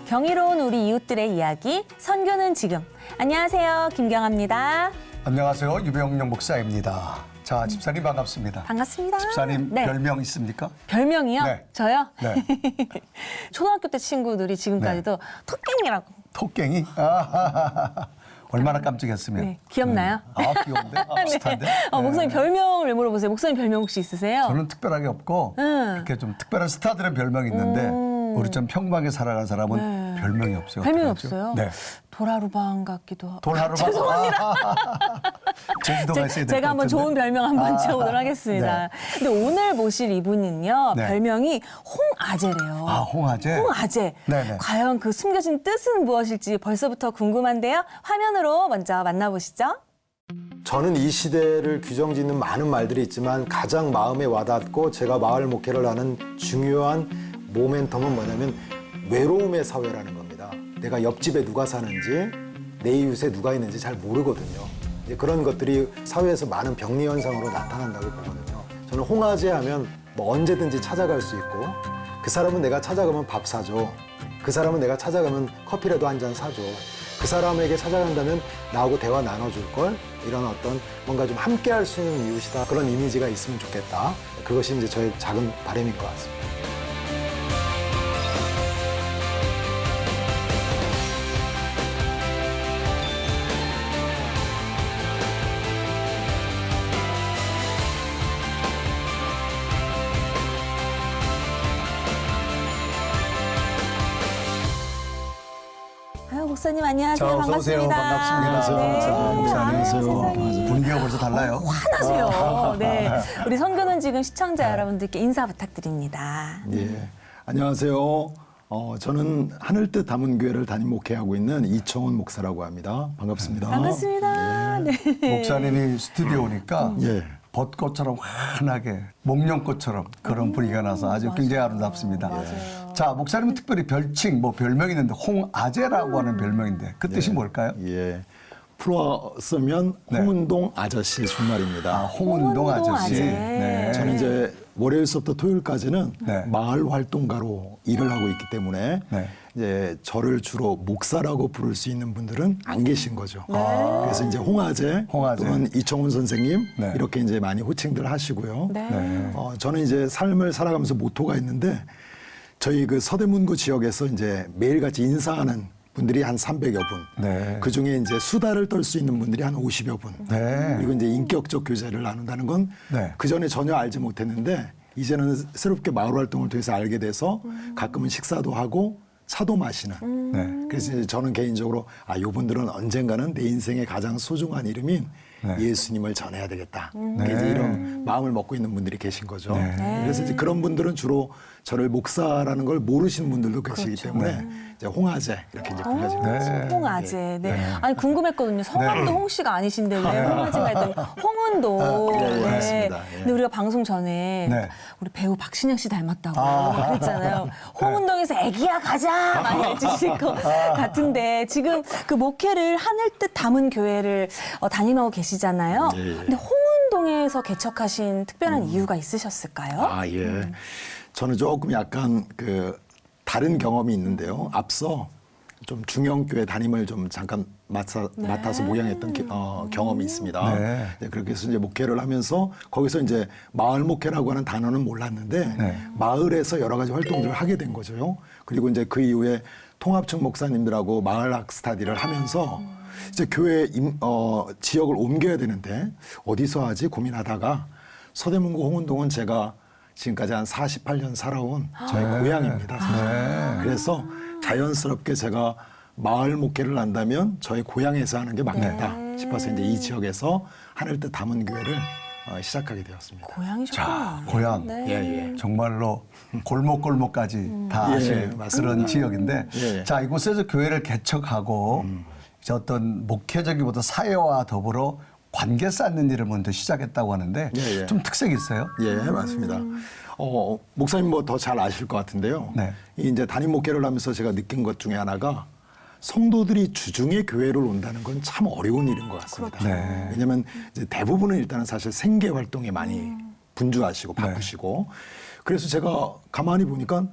경이로운 우리 이웃들의 이야기, 선교는 지금. 안녕하세요, 김경아입니다. 안녕하세요, 유병영 목사입니다. 자, 집사님 반갑습니다. 반갑습니다. 집사님 네. 별명 있습니까? 별명이요? 네. 저요? 네. 초등학교 때 친구들이 지금까지도 토깽이라고. 토깽이? 아, 얼마나 깜찍했으면. 네, 기억나요? 아, 귀여운데? 아, 비슷한데? 목사님 별명을 왜 물어보세요? 목사님 별명 혹시 있으세요? 저는 특별하게 없고 이렇게 좀 특별한 스타들의 별명이 있는데 우리 좀 평범하게 살아가는 사람은 별명이 없어요. 별명이 어떡하죠? 없어요? 네. 도라루방 같기도 하고. 돌하루방. 죄송합니다. 제주도가 있어야 될 것 제가 한번 같은데. 좋은 별명 한번 지어보도록 하겠습니다. 네. 근데 오늘 보실 이분은요, 네. 별명이 홍아재래요. 아, 홍아재? 홍아재. 네네. 과연 그 숨겨진 뜻은 무엇일지 벌써부터 궁금한데요. 화면으로 먼저 만나보시죠. 저는 이 시대를 규정짓는 많은 말들이 있지만 가장 마음에 와닿고 제가 마을 목회를 하는 중요한 모멘텀은 뭐냐면 외로움의 사회라는 겁니다. 내가 옆집에 누가 사는지 내 이웃에 누가 있는지 잘 모르거든요. 이제 그런 것들이 사회에서 많은 병리 현상으로 나타난다고 보거든요. 저는 홍아재 하면 뭐 언제든지 찾아갈 수 있고 그 사람은 내가 찾아가면 밥 사줘. 그 사람은 내가 찾아가면 커피라도 한 잔 사줘. 그 사람에게 찾아간다면 나하고 대화 나눠줄 걸, 이런 어떤 뭔가 좀 함께 할 수 있는 이웃이다, 그런 이미지가 있으면 좋겠다. 그것이 이제 저의 작은 바람인 것 같습니다. 아유, 목사님 안녕하세요. 자, 어서 오세요. 반갑습니다. 반갑습니다. 자, 목사님. 아유, 안녕하세요. 세상에. 분위기가 벌써 달라요. 화나세요. 네. 우리 선교는 지금 시청자 여러분들께 인사 부탁드립니다. 예, 안녕하세요. 저는 하늘뜻 담은 교회를 담임 목회하고 있는 이청훈 목사라고 합니다. 반갑습니다. 반갑습니다. 네. 목사님이 스튜디오 오니까 예. 벚꽃처럼 환하게 목련꽃처럼 그런 분위기가 나서 아주 굉장히 아름답습니다. 자, 목사님은 특별히 별칭, 뭐 별명이 있는데 홍아재라고 하는 별명인데 그 뜻이 뭘까요? 예. 풀어 쓰면 홍은동 아저씨 순말입니다. 아, 홍은동 아저씨. 아재. 네. 저는 이제 월요일서부터 토요일까지는 네. 마을 활동가로 일을 하고 있기 때문에 네. 이제 저를 주로 목사라고 부를 수 있는 분들은 안 계신 거죠. 그래서 이제 홍아재, 홍아재. 또는 이청훈 선생님 네. 이렇게 이제 많이 호칭들 하시고요. 네. 네. 저는 이제 삶을 살아가면서 모토가 있는데 저희 그 서대문구 지역에서 이제 매일같이 인사하는 분들이 한 300여 분. 네. 그 중에 이제 수다를 떨 수 있는 분들이 한 50여 분. 네. 그리고 이제 인격적 교제를 나눈다는 건 네. 그 전에 전혀 알지 못했는데 이제는 새롭게 마을 활동을 통해서 알게 돼서 가끔은 식사도 하고 차도 마시는. 네. 그래서 이제 저는 개인적으로 이분들은 언젠가는 내 인생의 가장 소중한 이름인 네. 예수님을 전해야 되겠다. 이제 이런 마음을 먹고 있는 분들이 계신 거죠. 네. 그래서 이제 그런 분들은 주로 저를 목사라는 걸 모르시는 분들도 계시기 때문에 이제 홍아재 이렇게 이제 불려지는 거죠. 홍아재. 네. 아니 궁금했거든요. 성함도 홍 씨가 아니신데 왜 홍아재가 했더니 홍은도. 예, 맞습니다. 예. 근데 우리가 방송 전에 네. 우리 배우 박신영 씨 닮았다고 그랬잖아요. 홍은동에서 애기야 가자 많이 해주실 것 같은데 지금 그 목회를 하늘뜻 담은 교회를 담임하고 계시잖아요. 예, 예. 근데 홍은동에서 개척하신 특별한 이유가 있으셨을까요? 예. 저는 조금 약간 그 다른 경험이 있는데요. 앞서 좀 중형교회 담임을 좀 잠깐 맡아서 목양했던 경험이 있습니다. 네. 네, 그렇게 해서 이제 목회를 하면서 거기서 이제 마을 목회라고 하는 단어는 몰랐는데 마을에서 여러 가지 활동들을 하게 된 거죠. 그리고 이제 그 이후에 통합청 목사님들하고 마을학 스타디를 하면서 이제 교회 지역을 옮겨야 되는데 어디서 하지 고민하다가 서대문구 홍은동은 제가 지금까지 한 48년 살아온 저의 고향입니다. 그래서 자연스럽게 제가 마을 목회를 한다면 저의 고향에서 하는 게 맞겠다 싶어서 이제 이 지역에서 하늘뜻 담은 교회를 시작하게 되었습니다. 고향이셨구나. 자, 고향. 예. 정말로 골목골목까지 다 예, 아실 맞습니다. 그런 지역인데 예. 자, 이곳에서 교회를 개척하고 이제 어떤 목회적이보다 사회와 더불어 관계 쌓는 일을 먼저 시작했다고 하는데 예. 좀 특색이 있어요? 예, 맞습니다. 목사님 뭐 더 잘 아실 것 같은데요. 네. 이제 담임 목회를 하면서 제가 느낀 것 중에 하나가 성도들이 주중에 교회를 온다는 건 참 어려운 일인 것 같습니다. 네. 왜냐하면 이제 대부분은 일단은 사실 생계 활동에 많이 분주하시고 바쁘시고 그래서 제가 가만히 보니까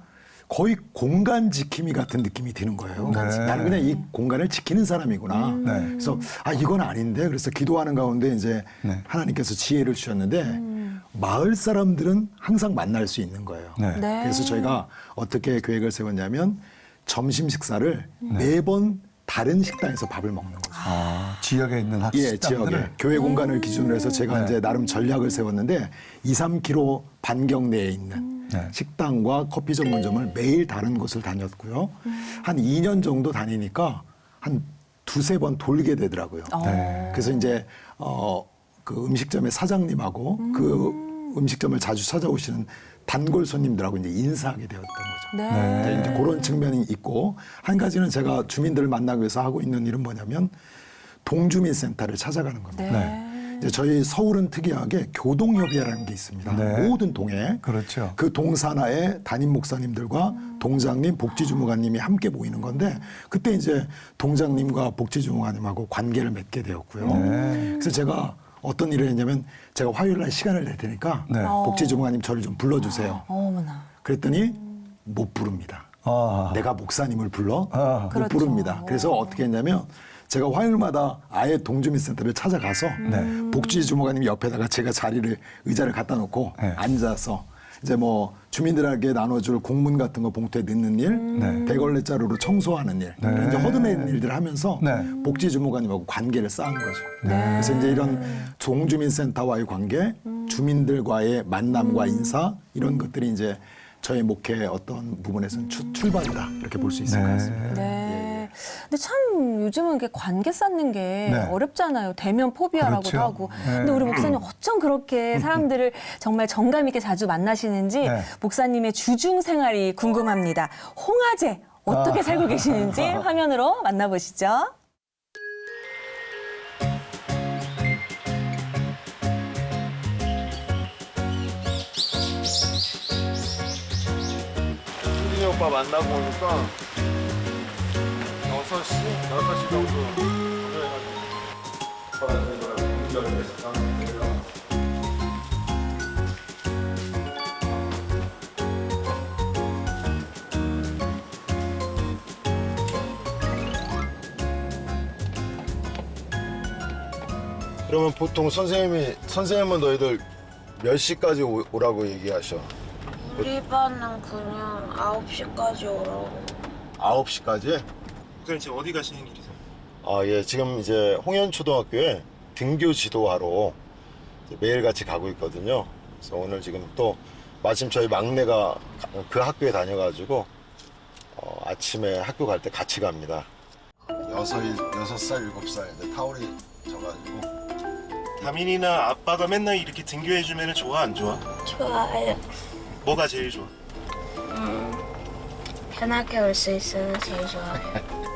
거의 공간 지킴이 같은 느낌이 드는 거예요. 나는 그냥 이 공간을 지키는 사람이구나. 그래서 이건 아닌데 그래서 기도하는 가운데 이제 하나님께서 지혜를 주셨는데 마을 사람들은 항상 만날 수 있는 거예요. 네. 그래서 저희가 어떻게 계획을 세웠냐면 점심 식사를 매번 다른 식당에서 밥을 먹는 거죠. 지역에 있는 예, 지역에 학식당들을 교회 공간을 기준으로 해서 제가 이제 나름 전략을 세웠는데 2, 3km 반경 내에 있는 식당과 커피 전문점을 매일 다른 곳을 다녔고요. 한 2년 정도 다니니까 한 두세 번 돌게 되더라고요. 그래서 이제 그 음식점의 사장님하고 그 음식점을 자주 찾아오시는 단골 손님들하고 이제 인사하게 되었던 거죠. 네. 이제 그런 측면이 있고 한 가지는 제가 주민들을 만나기 위해서 하고 있는 일은 뭐냐면 동주민센터를 찾아가는 겁니다. 네. 이제 저희 서울은 특이하게 교동협의회라는 게 있습니다. 네. 모든 동에 그렇죠. 그 동산하에 담임 목사님들과 동장님, 복지주무관님이 함께 모이는 건데 그때 이제 동장님과 복지주무관님하고 관계를 맺게 되었고요. 그래서 제가 어떤 일을 했냐면 제가 화요일 날 시간을 낼 테니까 복지주무관님 저를 좀 불러주세요. 어머나. 그랬더니 못 부릅니다. 내가 목사님을 불러? 못 그렇죠. 부릅니다. 그래서 어떻게 했냐면 제가 화요일마다 아예 동주민센터를 찾아가서 복지주무관님 옆에다가 제가 의자를 갖다 놓고 앉아서 이제 뭐 주민들에게 나눠줄 공문 같은 거 봉투에 넣는 일, 대걸레자루로 청소하는 일, 이런 이제 허드렛 일들을 하면서 복지주무관님하고 관계를 쌓은 거죠. 그래서 이제 이런 동주민센터와의 관계, 주민들과의 만남과 인사 이런 것들이 이제 저희 목회의 어떤 부분에서는 출발이다 이렇게 볼 수 있을 것 같습니다. 네. 근데 참 요즘은 이렇게 관계 쌓는 게 네. 어렵잖아요. 대면 포비아라고도 그렇죠. 하고. 근데 우리 목사님 어쩜 그렇게 사람들을 정말 정감 있게 자주 만나시는지 목사님의 주중 생활이 궁금합니다. 홍화제 어떻게 살고 계시는지 화면으로 만나보시죠. 수진이 오빠 만나고 오니까 6시 정도 그러면 보통 선생님은 너희들 몇 시까지 오라고 얘기하셔? 우리 반은 그냥 9시까지 오라고. 9시까지? 그럼 지금 어디 가시는 길이세요? 예, 지금 이제 홍현초등학교에 등교 지도하러 이제 매일 같이 가고 있거든요. 그래서 오늘 지금 또 마침 저희 막내가 그 학교에 다녀가지고 아침에 학교 갈 때 같이 갑니다. 6살, 7살 이제 타월이 져가지고. 다민이나 아빠가 맨날 이렇게 등교해주면 좋아 안 좋아? 좋아요. 뭐가 제일 좋아? 편하게 올 수 있어서 제일 좋아요.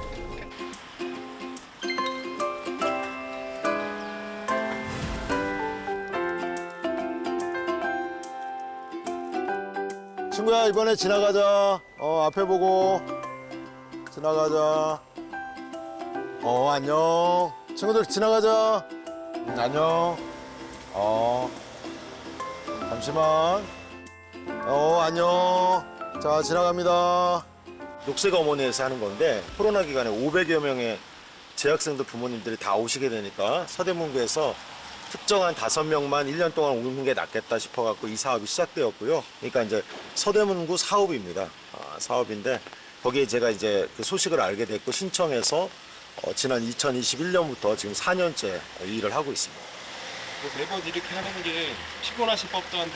친구야 이번에 지나가자. 앞에 보고 지나가자. 안녕. 친구들 지나가자. 안녕. 잠시만. 안녕. 자 지나갑니다. 녹색 어머니에서 하는 건데 코로나 기간에 500여 명의 재학생들 부모님들이 다 오시게 되니까 서대문구에서 특정한 5명만 1년 동안 오는 게 낫겠다 싶어갖고 이 사업이 시작되었고요. 그러니까 이제 서대문구 사업입니다. 사업인데 거기에 제가 이제 그 소식을 알게 됐고 신청해서 지난 2021년부터 지금 4년째 일을 하고 있습니다. 매번 이렇게 하는 게 피곤하실 법도 한데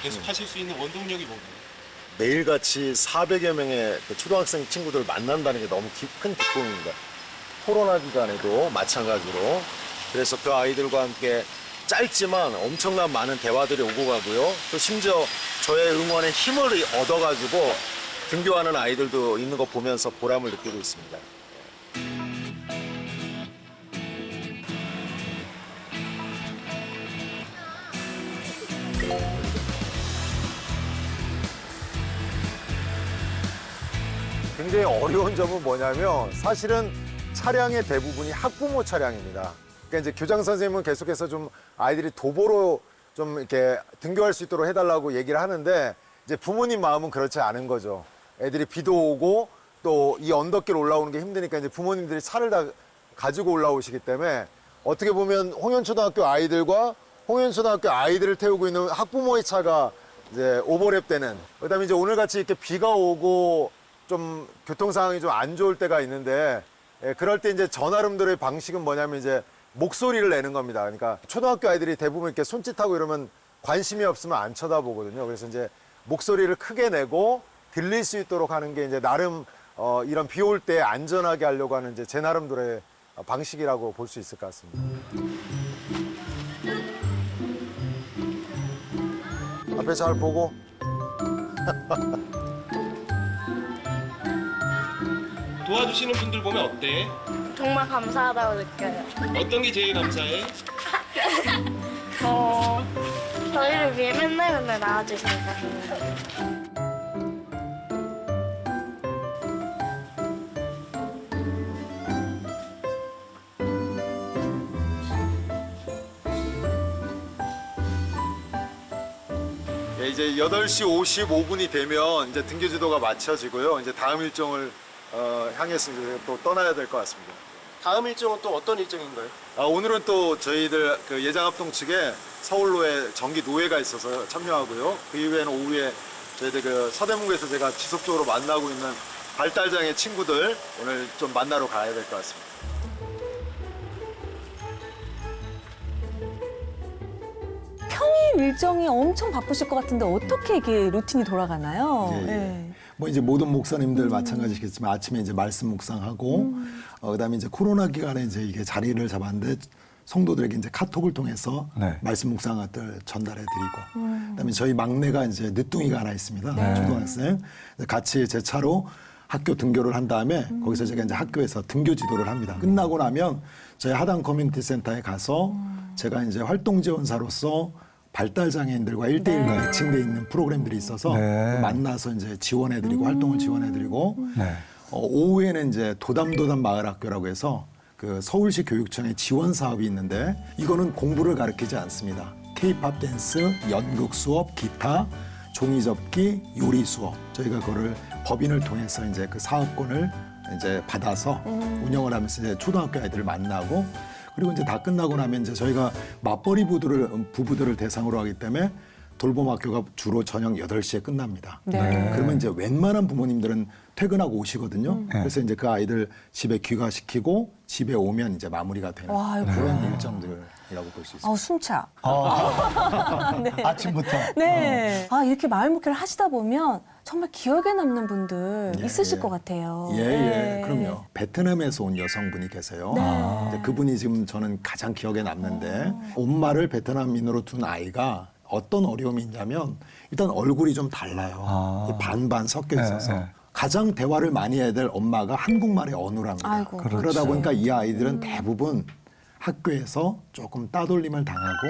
계속 하실 수 있는 원동력이 뭔가요? 매일같이 400여 명의 그 초등학생 친구들을 만난다는 게 너무 큰 기쁨입니다. 코로나 기간에도 마찬가지로. 그래서 그 아이들과 함께 짧지만 엄청난 많은 대화들이 오고 가고요. 또 심지어 저의 응원에 힘을 얻어가지고 등교하는 아이들도 있는 거 보면서 보람을 느끼고 있습니다. 굉장히 어려운 점은 뭐냐면 사실은 차량의 대부분이 학부모 차량입니다. 그러니까 이제 교장 선생님은 계속해서 좀 아이들이 도보로 좀 이렇게 등교할 수 있도록 해달라고 얘기를 하는데 이제 부모님 마음은 그렇지 않은 거죠. 애들이 비도 오고 또 이 언덕길 올라오는 게 힘드니까 이제 부모님들이 차를 다 가지고 올라오시기 때문에 어떻게 보면 홍현초등학교 아이들과 홍현초등학교 아이들을 태우고 있는 학부모의 차가 이제 오버랩되는. 그다음에 이제 오늘 같이 이렇게 비가 오고 좀 교통 상황이 좀 안 좋을 때가 있는데 그럴 때 이제 저 나름대로의 방식은 뭐냐면 이제 목소리를 내는 겁니다. 그러니까 초등학교 아이들이 대부분 이렇게 손짓하고 이러면 관심이 없으면 안 쳐다보거든요. 그래서 이제 목소리를 크게 내고 들릴 수 있도록 하는 게 이제 나름 이런 비 올 때 안전하게 하려고 하는 이제 제 나름대로의 방식이라고 볼 수 있을 것 같습니다. 앞에 잘 보고. 도와주시는 분들 보면 어때? 정말 감사하다고 느껴요. 어떤 게 제일 감사해? 저희를 위해 맨날 나와주시니까. 예, 이제 8시 55분이 되면 이제 등교 지도가 마쳐지고요. 이제 다음 일정을 향해서 이제 또 떠나야 될 것 같습니다. 다음 일정은 또 어떤 일정인가요? 오늘은 또 저희들 그 예장합동 측에 서울로에 정기 노회가 있어서 참여하고요. 그 이후에는 오후에 저희들 그 서대문구에서 제가 지속적으로 만나고 있는 발달장애 친구들 오늘 좀 만나러 가야 될 것 같습니다. 평일 일정이 엄청 바쁘실 것 같은데 어떻게 이게 루틴이 돌아가나요? 예, 예. 네. 뭐 이제 모든 목사님들 마찬가지겠지만 아침에 이제 말씀 묵상하고 그다음에 이제 코로나 기간에 이제 이게 자리를 잡았는데 성도들에게 이제 카톡을 통해서 네. 말씀 묵상을 전달해 드리고 그다음에 저희 막내가 이제 늦둥이가 하나 있습니다. 초등학생. 같이 제 차로 학교 등교를 한 다음에 거기서 제가 이제 학교에서 등교 지도를 합니다. 끝나고 나면 저희 하당 커뮤니티 센터에 가서 제가 이제 활동 지원사로서 발달 장애인들과 1대1 매칭돼 있는 프로그램들이 있어서 네. 만나서 이제 지원해드리고 활동을 지원해드리고 네. 오후에는 이제 도담도담 마을학교라고 해서 그 서울시 교육청의 지원 사업이 있는데 이거는 공부를 가르치지 않습니다. K-팝 댄스, 연극 수업, 기타, 종이 접기, 요리 수업 저희가 그거를 법인을 통해서 이제 그 사업권을 이제 받아서 운영을 하면서 이제 초등학교 아이들을 만나고 그리고 이제 다 끝나고 나면 이제 저희가 맞벌이 부부들을 대상으로 하기 때문에 돌봄 학교가 주로 저녁 8시에 끝납니다. 네. 그러면 이제 웬만한 부모님들은 퇴근하고 오시거든요. 그래서 이제 그 아이들 집에 귀가시키고 집에 오면 이제 마무리가 되는 와, 이거 그런 일정들이라고 볼 수 있습니다. 숨차. 네. 아침부터. 네. 이렇게 마을 목회를 하시다 보면 정말 기억에 남는 분들 있으실 것 같아요. 예, 네. 그럼요. 베트남에서 온 여성분이 계세요. 이제 그분이 지금 저는 가장 기억에 남는데 엄마를 베트남인으로 둔 아이가 어떤 어려움이 있냐면 일단 얼굴이 좀 달라요. 반반 섞여 있어서. 네, 네. 가장 대화를 많이 해야 될 엄마가 한국말의 언어랍니다. 아이고. 그러다 보니까 이 아이들은 대부분 학교에서 조금 따돌림을 당하고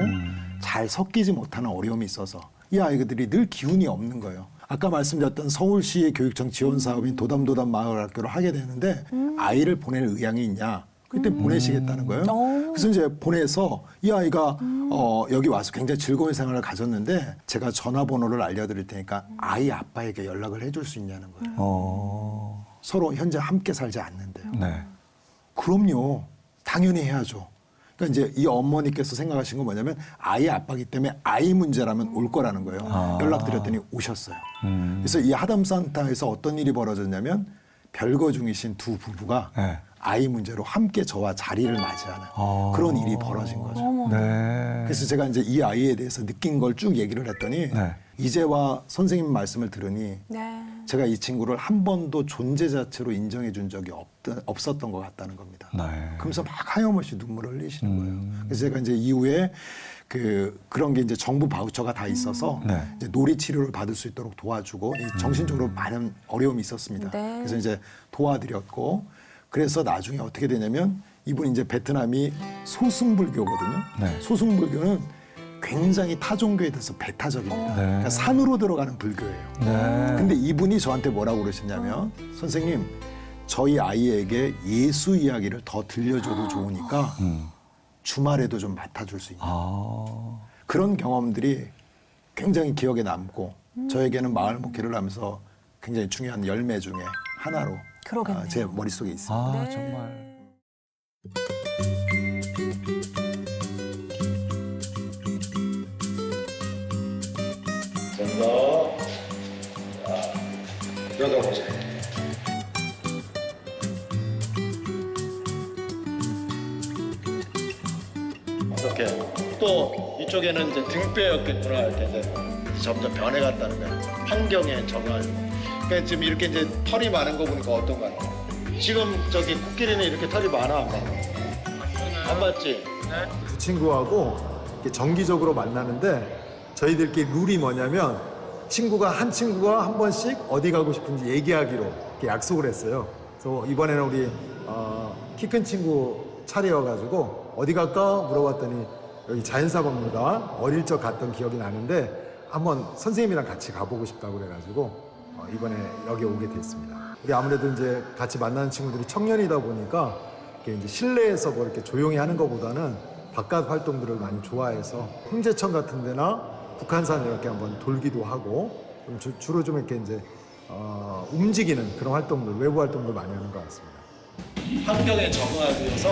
잘 섞이지 못하는 어려움이 있어서 이 아이들이 늘 기운이 없는 거예요. 아까 말씀드렸던 서울시 교육청 지원 사업인 도담도담 마을학교를 하게 되는데 아이를 보낼 의향이 있냐? 그때 보내시겠다는 거예요. 그래서 이제 보내서 이 아이가 여기 와서 굉장히 즐거운 생활을 가졌는데 제가 전화번호를 알려드릴 테니까 아이 아빠에게 연락을 해줄 수 있냐는 거예요. 서로 현재 함께 살지 않는데요. 네. 그럼요. 당연히 해야죠. 그러니까 이제 이 어머니께서 생각하신 건 뭐냐면 아이 아빠기 때문에 아이 문제라면 올 거라는 거예요. 연락드렸더니 오셨어요. 그래서 이 하담산타에서 어떤 일이 벌어졌냐면 별거 중이신 두 부부가 네. 아이 문제로 함께 저와 자리를 맞이하는 그런 일이 벌어진 거죠. 네. 그래서 제가 이제 이 아이에 대해서 느낀 걸 쭉 얘기를 했더니 네. 이제와 선생님 말씀을 들으니 네. 제가 이 친구를 한 번도 존재 자체로 인정해 준 적이 없었던 것 같다는 겁니다. 네. 그러면서 막 하염없이 눈물을 흘리시는 거예요. 그래서 제가 이제 이후에 그런 게 이제 정부 바우처가 다 있어서 네. 이제 놀이 치료를 받을 수 있도록 도와주고 이 정신적으로 많은 어려움이 있었습니다. 네. 그래서 이제 도와드렸고 그래서 나중에 어떻게 되냐면 이분이 이제 베트남이 소승불교거든요. 네. 소승불교는 굉장히 타종교에 대해서 배타적입니다. 네. 그러니까 산으로 들어가는 불교예요. 네. 근데 이분이 저한테 뭐라고 그러시냐면 선생님 저희 아이에게 예수 이야기를 더 들려줘도 좋으니까 주말에도 좀 맡아줄 수 있냐. 그런 경험들이 굉장히 기억에 남고 저에게는 마을 목회를 하면서 굉장히 중요한 열매 중에 하나로 그러겠네요. 제 머릿속에 있습니다. 아, 네. 정말. 열어보세요. 이렇게 또 이쪽에는 이제 등뼈였겠구나 이렇게 이제 점점 변해갔다는 거야. 환경에 적응하는. 그러니까 지금 이렇게 이제 털이 많은 거 보니까 어떤 거 같아? 지금 저기 코끼리는 이렇게 털이 많아 안 많아? 안 맞지? 두 친구하고 이렇게 정기적으로 만나는데 저희들끼리 룰이 뭐냐면 한 친구가 한 번씩 어디 가고 싶은지 얘기하기로 이렇게 약속을 했어요. 그래서 이번에는 우리 키 큰 친구 차례여가지고 어디 갈까 물어봤더니 여기 자연사박물관 어릴 적 갔던 기억이 나는데 한번 선생님이랑 같이 가보고 싶다고 그래가지고 이번에 여기 오게 됐습니다. 우리 아무래도 이제 같이 만나는 친구들이 청년이다 보니까 이렇게 이제 실내에서 뭐 이렇게 조용히 하는 것보다는 바깥 활동들을 많이 좋아해서 홍제천 같은 데나 북한산 이렇게 한번 돌기도 하고 좀 주로 좀 이렇게 이제 움직이는 그런 활동들, 외부 활동들 많이 하는 것 같습니다. 환경에 적응하기 위해서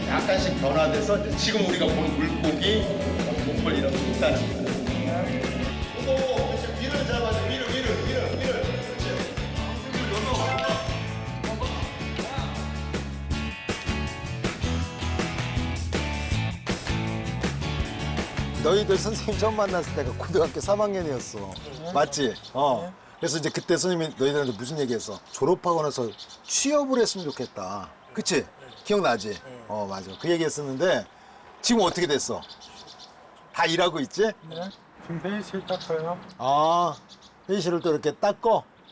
약간씩 변화돼서 이제 지금 우리가 본 물고기, 곰벌 이런 게 있다는 거예요. 오, 위를 잡아줘, 위를. 너희들 선생님 처음 만났을 때가 고등학교 3학년이었어. 맞지? 그래서 이제 그때 선생님이 너희들한테 무슨 얘기했어? 졸업하고 나서 취업을 했으면 좋겠다. 그치? 기억나지? 맞아. 그 얘기 했었는데 지금 어떻게 됐어? 다 일하고 있지? 네. 지금 회의실 닦아요. 아, 회의실을 또 이렇게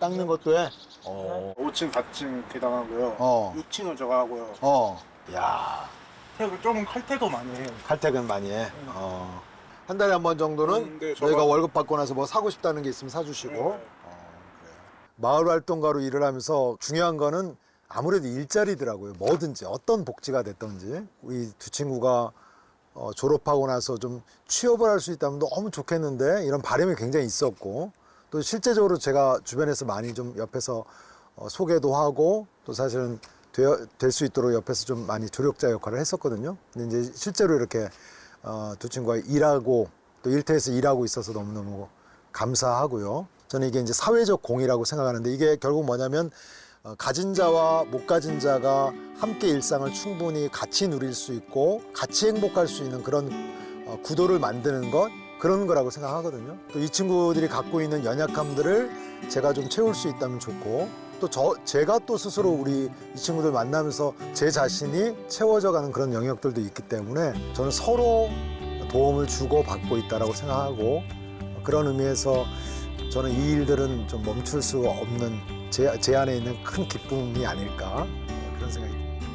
닦는 것도 해? 5층, 4층 개당하고요. 어. 6층은 저거 하고요. 야, 좀 칼퇴도 많이 해요. 칼퇴근 많이 해. 한 달에 한 번 정도는 네, 너희가 저거- 월급 받고 나서 뭐 사고 싶다는 게 있으면 사주시고. 네. 그래요. 마을 활동가로 일을 하면서 중요한 거는 아무래도 일자리더라고요. 뭐든지 어떤 복지가 됐든지 우리 두 친구가 졸업하고 나서 좀 취업을 할 수 있다면 너무 좋겠는데 이런 바람이 굉장히 있었고 또 실제적으로 제가 주변에서 많이 좀 옆에서 소개도 하고 또 사실은 될 수 있도록 옆에서 좀 많이 조력자 역할을 했었거든요. 근데 이제 실제로 이렇게 두 친구가 일하고 또 일터에서 일하고 있어서 너무너무 감사하고요. 저는 이게 이제 사회적 공이라고 생각하는데 이게 결국 뭐냐면 가진 자와 못 가진 자가 함께 일상을 충분히 같이 누릴 수 있고 같이 행복할 수 있는 그런 구도를 만드는 것 그런 거라고 생각하거든요. 또 이 친구들이 갖고 있는 연약함들을 제가 좀 채울 수 있다면 좋고 또 제가 또 스스로 우리 이 친구들 만나면서 제 자신이 채워져 가는 그런 영역들도 있기 때문에 저는 서로 도움을 주고 받고 있다라고 생각하고 그런 의미에서 저는 이 일들은 좀 멈출 수 없는 제 안에 있는 큰 기쁨이 아닐까 그런 생각이 듭니다.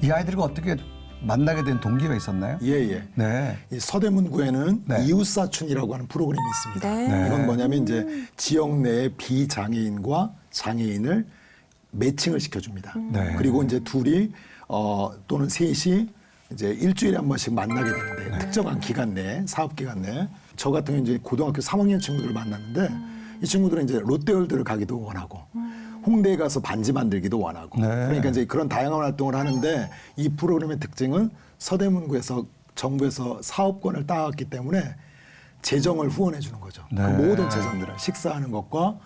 이 아이들과 어떻게 만나게 된 동기가 있었나요? 예. 네. 이 서대문구에는 네. 이웃사춘이라고 하는 프로그램이 있습니다. 네. 이건 뭐냐면 이제 지역 내의 비장애인과 장애인을 매칭을 시켜줍니다. 네. 그리고 이제 둘이 또는 셋이 이제 일주일에 한 번씩 만나게 되는데 특정한 기간 내에 사업 기간 내에 저 같은 경우 이제 고등학교 3학년 친구들을 만났는데 이 친구들은 이제 롯데월드를 가기도 원하고 홍대에 가서 반지 만들기도 원하고 네. 그러니까 이제 그런 다양한 활동을 하는데 이 프로그램의 특징은 서대문구에서 정부에서 사업권을 따왔기 때문에 재정을 후원해 주는 거죠. 네. 그 모든 재정들을 식사하는 것과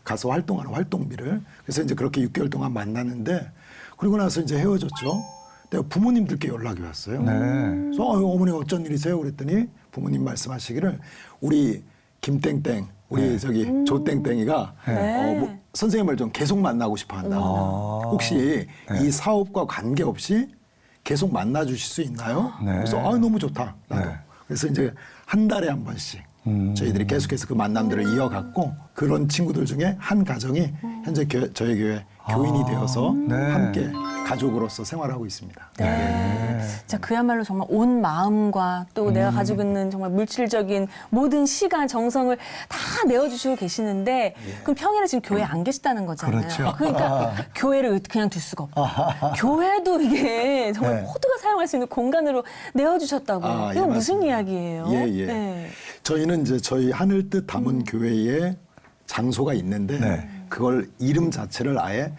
가서 활동하는 활동비를 그래서 이제 그렇게 6개월 동안 만났는데 그리고 나서 이제 헤어졌죠. 내가 부모님들께 연락이 왔어요. 네. 그래서 어머니 어쩐 일이세요? 그랬더니 부모님 말씀하시기를 우리 김땡땡 우리 저기 조땡땡이가 네. 선생님을 좀 계속 만나고 싶어 한다. 혹시 이 사업과 관계없이 계속 만나 주실 수 있나요? 네. 그래서 너무 좋다. 나도. 네. 그래서 이제 한 달에 한 번씩 저희들이 계속해서 그 만남들을 이어갔고 그런 친구들 중에 한 가정이 현재 저희 교회 교인이 되어서 네. 함께 가족으로서 생활하고 있습니다. 네. 진짜 그야말로 정말 온 마음과 또 내가 가지고 있는 정말 물질적인 모든 시간, 정성을 다 내어주시고 계시는데 그럼 평일에 지금 교회에 안 계시다는 거잖아요. 그렇죠. 그러니까 교회를 그냥 둘 수가 없고 교회도 이게 정말 네. 모두가 사용할 수 있는 공간으로 내어주셨다고. 예, 이건 무슨 맞습니다. 이야기예요? 예. 네. 저희는 이제 저희 하늘 뜻 담은 교회에 장소가 있는데 네. 그걸 이름 자체를 아예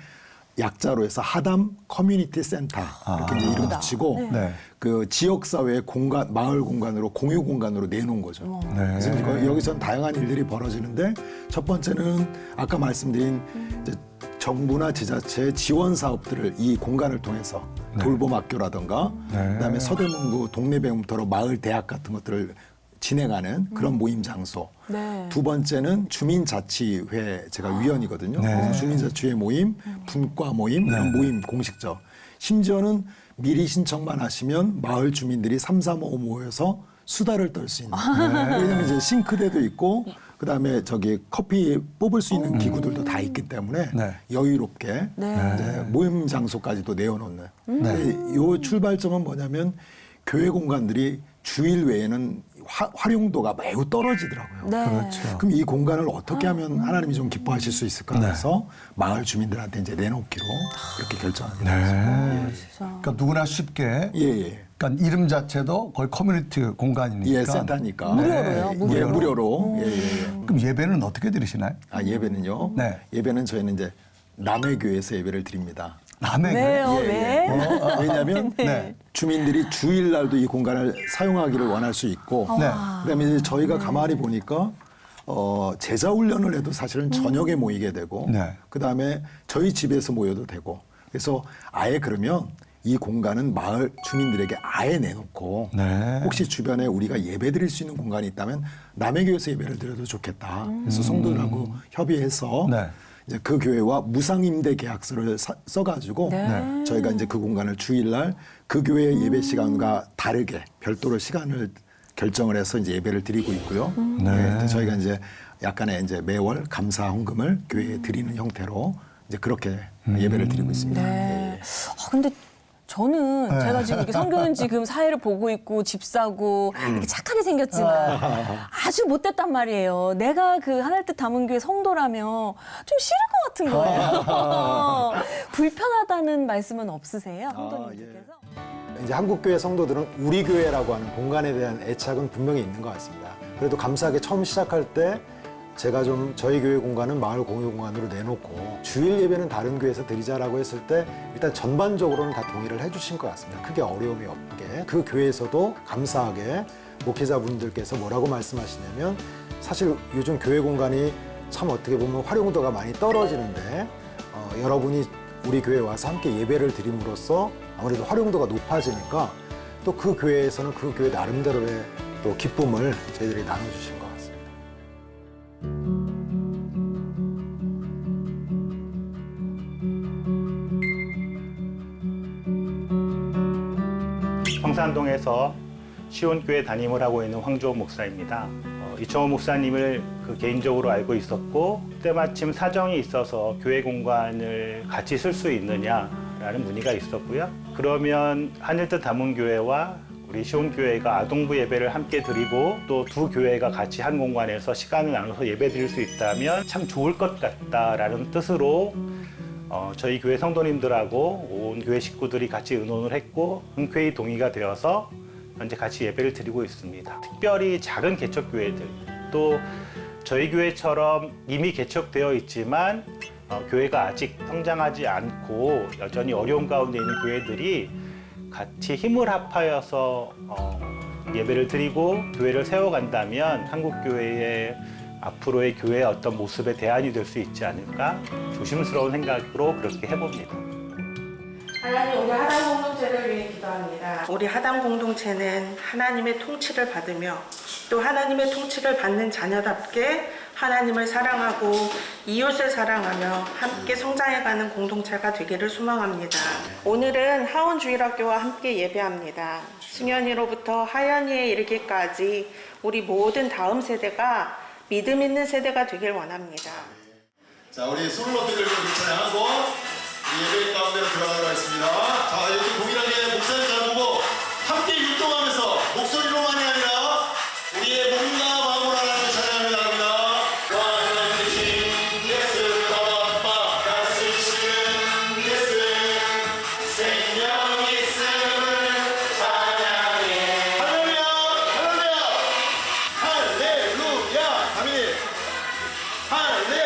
약자로 해서 하담 커뮤니티 센터 이렇게 이제 이름 붙이고 네. 그 지역 사회의 공간, 마을 공간으로 공유 공간으로 내놓은 거죠. 네. 그래서 여기서는 다양한 일들이 벌어지는데 첫 번째는 아까 말씀드린 이제 정부나 지자체의 지원 사업들을 이 공간을 통해서 돌봄 학교라든가 네. 그다음에 서대문구 동네 배움터로 마을 대학 같은 것들을 진행하는 그런 모임 장소. 네. 두 번째는 주민자치회 제가 위원이거든요. 네. 그래서 주민자치회 모임, 분과 모임, 이런 모임 공식적. 심지어는 미리 신청만 하시면 마을 주민들이 3, 4, 5 모여서 수다를 떨 수 있는. 왜냐하면 이제 싱크대도 있고 그다음에 저기 커피 뽑을 수 있는 기구들도 다 있기 때문에 네. 여유롭게 이제 모임 장소까지도 내어놓는. 근데 요 출발점은 뭐냐면 교회 공간들이 주일 외에는 활용도가 매우 떨어지더라고요. 네. 그렇죠. 그럼 이 공간을 어떻게 하면 하나님이 좀 기뻐하실 수 있을까 해서 마을 주민들한테 이제 내놓기로 그렇게 결정하게 됐습니다. 네. 그러니까 누구나 쉽게. 예, 예. 그러니까 이름 자체도 거의 커뮤니티 공간이니까. 예, 센터니까. 무료로요? 예, 무료로. 예, 예, 예. 그럼 예배는 어떻게 드리시나요? 아, 예배는요? 네. 예배는 저희는 이제 남해교회에서 예배를 드립니다. 남의 왜요? 교회? 왜? 왜냐하면 네. 주민들이 주일날도 이 공간을 사용하기를 원할 수 있고 네. 그다음에 이제 저희가 가만히 보니까 제자 훈련을 해도 사실은 저녁에 모이게 되고 네. 그다음에 저희 집에서 모여도 되고 그래서 아예 그러면 이 공간은 마을 주민들에게 아예 내놓고 네. 혹시 주변에 우리가 예배 드릴 수 있는 공간이 있다면 남해교회에서 예배를 드려도 좋겠다. 그래서 성도들하고 협의해서 네. 이제 그 교회와 무상임대 계약서를 써가지고 네. 저희가 이제 그 공간을 주일날 그 교회 예배 시간과 다르게 별도로 시간을 결정을 해서 이제 예배를 드리고 있고요. 네. 이제 저희가 이제 약간의 이제 매월 감사 헌금을 교회에 드리는 형태로 이제 그렇게 예배를 드리고 있습니다. 네. 근데 저는 제가 지금 이렇게 성교는 지금 사회를 보고 있고 집 사고 이렇게 착하게 생겼지만 아주 못됐단 말이에요. 내가 그 하늘 뜻 담은 교회 성도라면 좀 싫을 것 같은 거예요. 불편하다는 말씀은 없으세요? 성도님들께서? 이제 한국교회 성도들은 우리 교회라고 하는 공간에 대한 애착은 분명히 있는 것 같습니다. 그래도 감사하게 처음 시작할 때 제가 좀 저희 교회 공간은 마을 공유 공간으로 내놓고 주일 예배는 다른 교회에서 드리자라고 했을 때 일단 전반적으로는 다 동의를 해주신 것 같습니다. 크게 어려움이 없게. 그 교회에서도 감사하게 목회자분들께서 뭐라고 말씀하시냐면 사실 요즘 교회 공간이 참 어떻게 보면 활용도가 많이 떨어지는데 여러분이 우리 교회에 와서 함께 예배를 드림으로써 아무래도 활용도가 높아지니까 또 그 교회에서는 그 교회 나름대로의 또 기쁨을 저희들이 나눠주신 것 같습니다. 성산동에서 시온교회 담임을 하고 있는 황조호 목사입니다. 이청호 목사님을 개인적으로 알고 있었고 때마침 사정이 있어서 교회 공간을 같이 쓸 수 있느냐라는 문의가 있었고요. 그러면 하늘뜻 담은교회와 우리 시온교회가 아동부 예배를 함께 드리고 또 두 교회가 같이 한 공간에서 시간을 나눠서 예배 드릴 수 있다면 참 좋을 것 같다라는 뜻으로 저희 교회 성도님들하고 온 교회 식구들이 같이 의논을 했고 흔쾌히 동의가 되어서 현재 같이 예배를 드리고 있습니다. 특별히 작은 개척교회들 또 저희 교회처럼 이미 개척되어 있지만 교회가 아직 성장하지 않고 여전히 어려운 가운데 있는 교회들이 같이 힘을 합하여서 예배를 드리고 교회를 세워간다면 한국교회의 앞으로의 교회의 어떤 모습의 대안이 될 수 있지 않을까 조심스러운 생각으로 그렇게 해봅니다. 하나님, 우리 하단 공동체를 위해 기도합니다. 우리 하단 공동체는 하나님의 통치를 받으며 또 하나님의 통치를 받는 자녀답게 하나님을 사랑하고 이웃을 사랑하며 함께 성장해가는 공동체가 되기를 소망합니다. 오늘은 하원주일학교와 함께 예배합니다. 승현이로부터 하연이에 이르기까지 우리 모든 다음 세대가 믿음 있는 세대가 되길 원합니다. 자, 우리 손을 높이 들고 찬양하고 예배 가운데로 들어가도록 하겠습니다. 자, 여기 동일하게 목사님 잘 보고 함께 율동하면서 목소리로만이 아니라 우리의 몸과 마음으로 하나님을 찬양하며 나갑니다. 완전히 예수 아빠 다스리시는 예수 생명 있음을 찬양해. 할렐루야, 할렐루야, 할렐루야, 아멘. 할렐루야.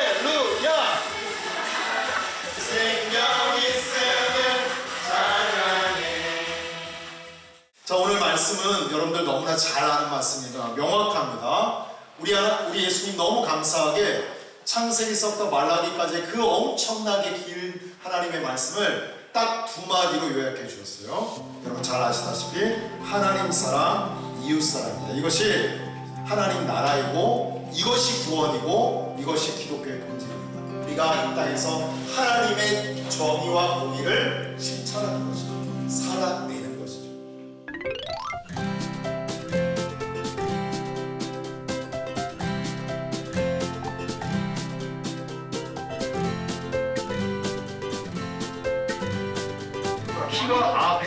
말씀은 여러분들 너무나 잘 아는 말씀입니다. 명확합니다. 우리 예수님 너무 감사하게 창세기서부터 말라기까지 그 엄청나게 긴 하나님의 말씀을 딱 두 마디로 요약해 주셨어요. 여러분 잘 아시다시피 하나님 사랑, 이웃 사랑입니다. 이것이 하나님 나라이고 이것이 구원이고 이것이 기독교의 본질입니다. 우리가 이 땅에서 하나님의 정의와 공의를 실천하는 것이죠. 살아내는 것이죠. 키가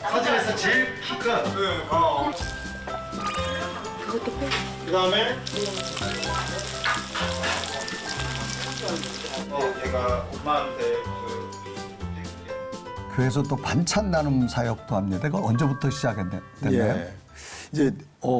사진에서 제일 키가 그 다음에 걔가 엄마한테 교회에서 또 반찬 나눔 사역도 합니다. 그거 언제부터 시작했나요? 예. 이제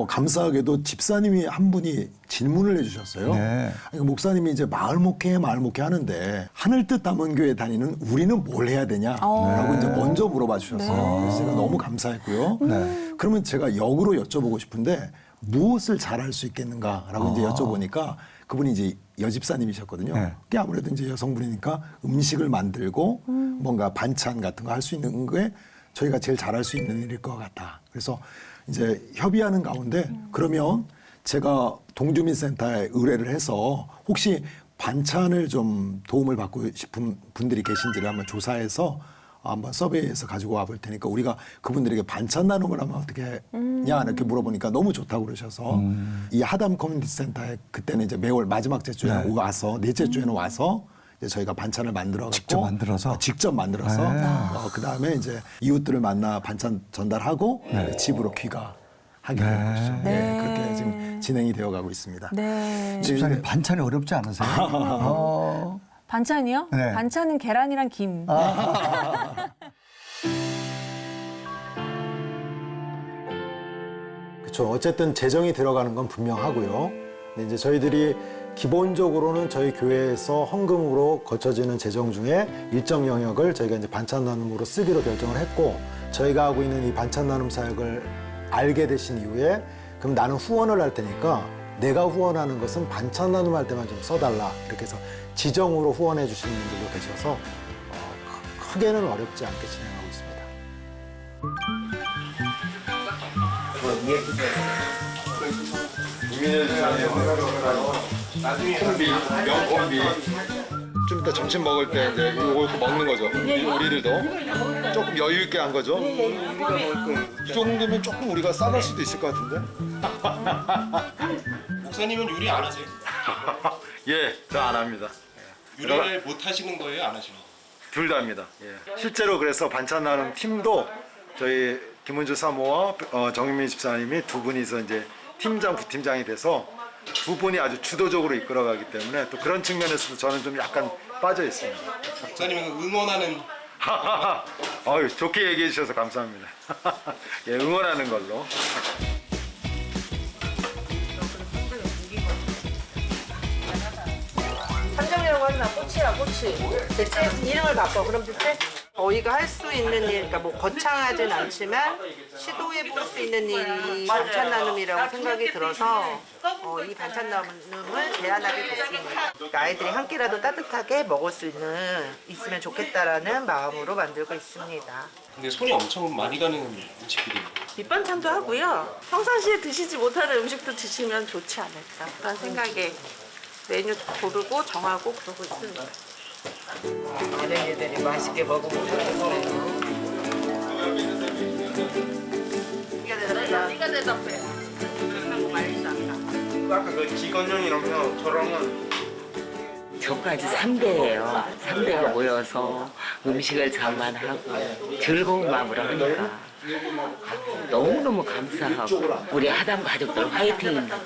감사하게도 집사님이 한 분이 질문을 해주셨어요. 네. 아니, 목사님이 이제 마을 목회 하는데 하늘 뜻 담은 교회 다니는 우리는 뭘 해야 되냐라고 이제 먼저 물어봐 주셨어요. 그래서 제가 너무 감사했고요. 네. 그러면 제가 역으로 여쭤보고 싶은데 무엇을 잘할 수 있겠는가라고 이제 여쭤보니까 그분이 이제 여집사님이셨거든요. 네. 그게 아무래도 이제 여성분이니까 음식을 만들고 뭔가 반찬 같은 거 할 수 있는 게 저희가 제일 잘할 수 있는 일일 것 같다. 그래서 이제 협의하는 가운데 그러면 제가 동주민센터에 의뢰를 해서 혹시 반찬을 좀 도움을 받고 싶은 분들이 계신지를 한번 조사해서 한번 서베이에서 가지고 와볼 테니까 우리가 그분들에게 반찬 나눔을 하면 어떻게 냐 이렇게 물어보니까 너무 좋다고 그러셔서 이 하담 커뮤니티 센터에 그때는 이제 매월 마지막 주에 네. 와서 넷째 주에는 와서 이제 저희가 반찬을 만들어 직접 만들어서? 직접 만들어서 네. 그다음에 이제 이웃들을 만나 반찬 전달하고 집으로 귀가하게 된 것이죠. 네. 그렇게 지금 진행이 되어 가고 있습니다. 네. 집사님 반찬이 어렵지 않으세요? 반찬이요? 네. 반찬은 계란이랑 김. 그렇죠. 어쨌든 재정이 들어가는 건 분명하고요. 근데 이제 저희들이 기본적으로는 저희 교회에서 헌금으로 거쳐지는 재정 중에 일정 영역을 저희가 이제 반찬 나눔으로 쓰기로 결정을 했고 저희가 하고 있는 이 반찬 나눔 사역을 알게 되신 이후에 그럼 나는 후원을 할 테니까 내가 후원하는 것은 반찬 나눔할 때만 좀 써달라 이렇게 해서 지정으로 후원해 주시는 분들도 계셔서 크게는 어렵지 않게 진행하고 있습니다. 콤비, 명콤비. 좀 이따 점심 먹을 때 이제 이거 먹는 거죠. 우리들도 조금 여유 있게 한 거죠. 이 정도면 조금 우리가 싸갈 수도 있을 것 같은데. 목사님은 요리 안 하세요? 예, 저 안 합니다. 요리를 못 하시는 거예요, 안 하시는 거예요? 둘 다입니다. 예. 실제로 그래서 반찬 나눔 팀도 저희 김은주 사모와 정인민 집사님이 두 분이서 이제 팀장, 부팀장이 돼서 두 분이 아주 주도적으로 이끌어가기 때문에 또 그런 측면에서도 저는 좀 약간 빠져 있습니다. 목사님은 응원하는 아유, 좋게 얘기해 주셔서 감사합니다. 예, 응원하는 걸로. 삼정이라고 하지 마. 꽃이야, 꽃이. 됐지? 이름을 바꿔. 그럼 됐지? 저희가 할 수 있는 일, 그러니까 뭐 거창하진 않지만 시도해 볼 수 있는 일이 반찬 나눔이라고 생각이 들어서 이 반찬 나눔을 제안하게 됐습니다. 그러니까 아이들이 한 끼라도 따뜻하게 먹을 수 있으면 좋겠다라는 마음으로 만들고 있습니다. 근데 손이 엄청 많이 가는 음식들이 밑반찬도 하고요. 평상시에 드시지 못하는 음식도 드시면 좋지 않을까 그런 생각에 메뉴 고르고 정하고 그러고 있습니다. 얘네들이 맛있게 먹으면 좋겠어요. 네가 대답해. 하고 맛있어 아까. 아까 그 직원용이라면 저랑은 저까지 3대예요. 3대가 모여서 음식을 장만하고 즐거운 마음으로 하니까 너무너무 감사하고 우리 하담 가족들 화이팅입니다.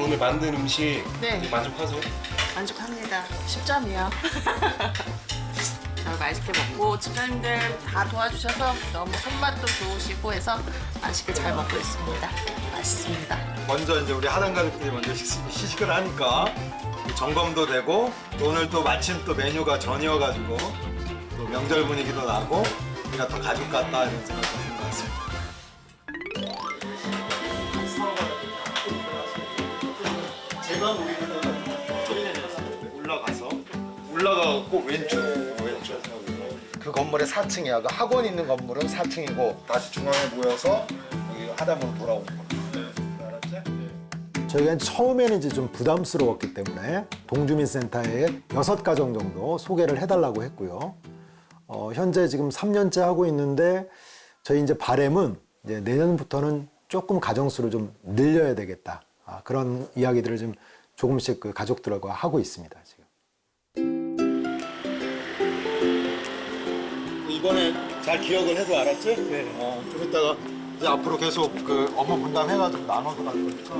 오늘 만든 음식 네. 만족하세요? 만족합니다. 10점이요. 맛있게 먹고 집사님들 다 도와주셔서 너무 손맛도 좋으시고 해서 맛있게 잘 먹고 있습니다. 맛있습니다. 먼저 이제 우리 하단 가족들이 먼저 시식을 하니까 점검도 되고 또 오늘 또 마침 또 메뉴가 전이어가지고 또 명절 분위기도 나고 우리가 더 가족 같다 이런 생각이 드는 것 같습니다. 제가 올라가고 왼쪽 그 건물의 4층이야. 그 학원 있는 건물은 4층이고 다시 중앙에 모여서 여기 하단으로 돌아오는 거예요. 알았지? 저희가 처음에는 이제 좀 부담스러웠기 때문에 동주민센터에 6가정 정도 소개를 해달라고 했고요. 현재 지금 3년째 하고 있는데 저희 이제 바람은 이제 내년부터는 조금 가정수를 좀 늘려야 되겠다. 그런 이야기들을 좀 조금씩 그 가족들과 하고 있습니다. 지금. 이번에 잘 기억을 해도 알았지? 네. 좀 이따가 이제 앞으로 계속 그 업무 분담해가지고 나눠서 갈 거니까.